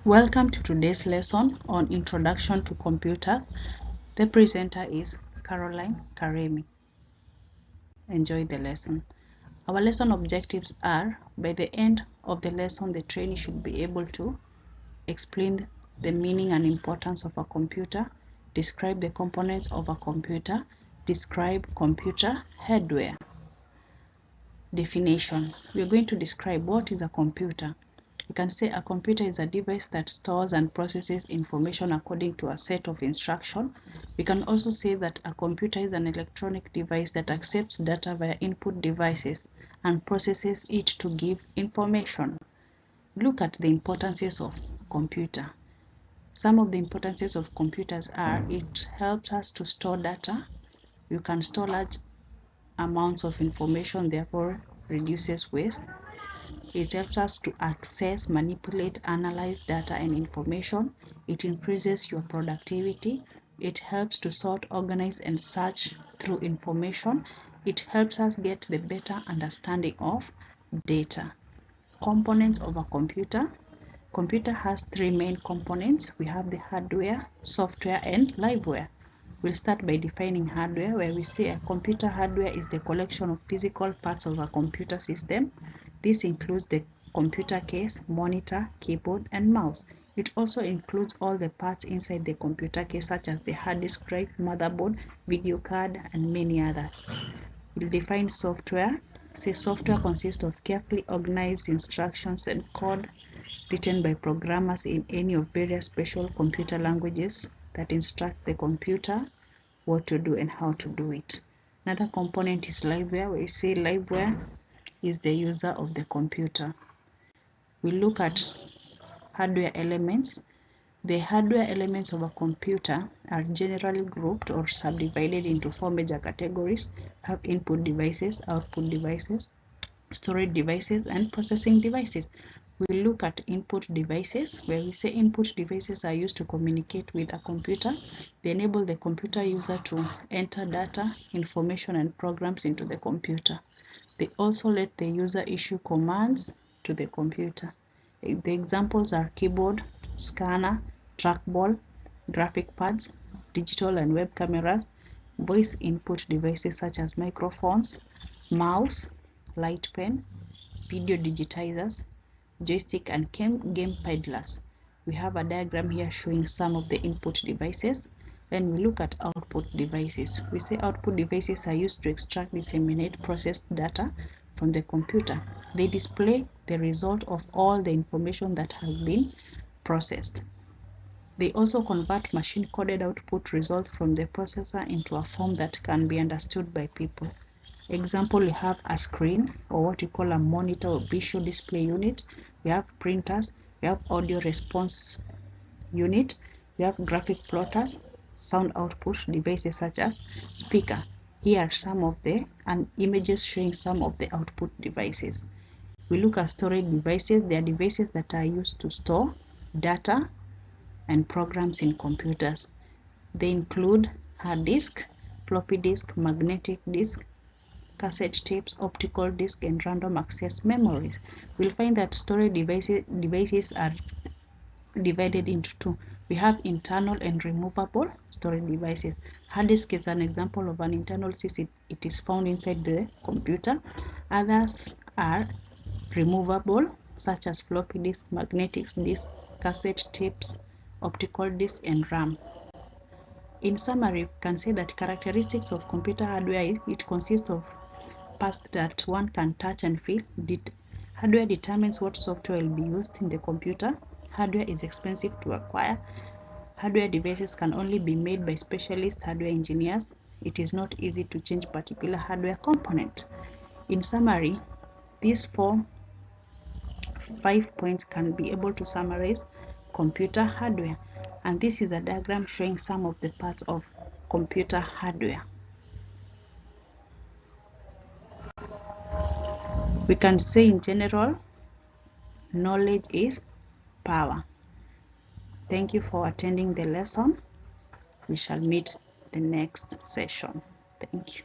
Welcome to today's lesson on Introduction to Computers. The presenter is Caroline Karemi. Enjoy the lesson. Our lesson objectives are, by the end of the lesson, the trainee should be able to explain the meaning and importance of a computer, describe the components of a computer, describe computer hardware. Definition. We are going to describe what is a computer. You can say a computer is a device that stores and processes information according to a set of instructions. We can also say that a computer is an electronic device that accepts data via input devices and processes it to give information. Look at the importances of computer. Some of the importances of computers are it helps us to store data. You can store large amounts of information, therefore reduces waste. It helps us to access, manipulate, analyze data and information. It increases your productivity. It helps to sort, organize, and search through information. It helps us get the better understanding of data. Components of a computer. Computer has three main components. We have the hardware, software, and liveware. We'll start by defining hardware, where we say a computer hardware is the collection of physical parts of a computer system. This includes the computer case, monitor, keyboard, and mouse. It also includes all the parts inside the computer case, such as the hard disk drive, motherboard, video card, and many others. We'll define software. Say software consists of carefully organized instructions and code written by programmers in any of various special computer languages that instruct the computer what to do and how to do it. Another component is liveware, where we say liveware is the user of the computer. We look at hardware elements. The hardware elements of a computer are generally grouped or subdivided into four major categories: have input devices, output devices, storage devices, and processing devices. We look at input devices, where we say input devices are used to communicate with a computer. They enable the computer user to enter data, information, and programs into the computer. They also let the user issue commands to the computer. The examples are keyboard, scanner, trackball, graphic pads, digital and web cameras, voice input devices such as microphones, mouse, light pen, video digitizers, joystick, and game peddlers. We have a diagram here showing some of the input devices. Then we look at output devices. We say output devices are used to extract, disseminate, processed data from the computer. They display the result of all the information that has been processed. They also convert machine-coded output results from the processor into a form that can be understood by people. Example, we have a screen, or what we call a monitor or visual display unit. We have printers, we have audio response unit, we have graphic plotters, sound output devices such as speaker. Here are some of the images showing some of the output devices. We look at storage devices. They are devices that are used to store data and programs in computers. They include hard disk, floppy disk, magnetic disk, cassette tapes, optical disk, and random access memories. We'll find that storage devices are divided into two. We have internal and removable storage devices. Hard disk is an example of an internal system. It is found inside the computer. Others are removable, such as floppy disk, magnetic disk, cassette tapes, optical disk, and RAM. In summary, we can say that characteristics of computer hardware, it consists of parts that one can touch and feel. Hardware determines what software will be used in the computer. Hardware is expensive to acquire. Hardware devices can only be made by specialist hardware engineers. It is not easy to change particular hardware component. In summary, these 5 points can be able to summarize computer hardware. And this is a diagram showing some of the parts of computer hardware. We can say in general, knowledge is power. Thank you for attending the lesson. We shall meet the next session. Thank you.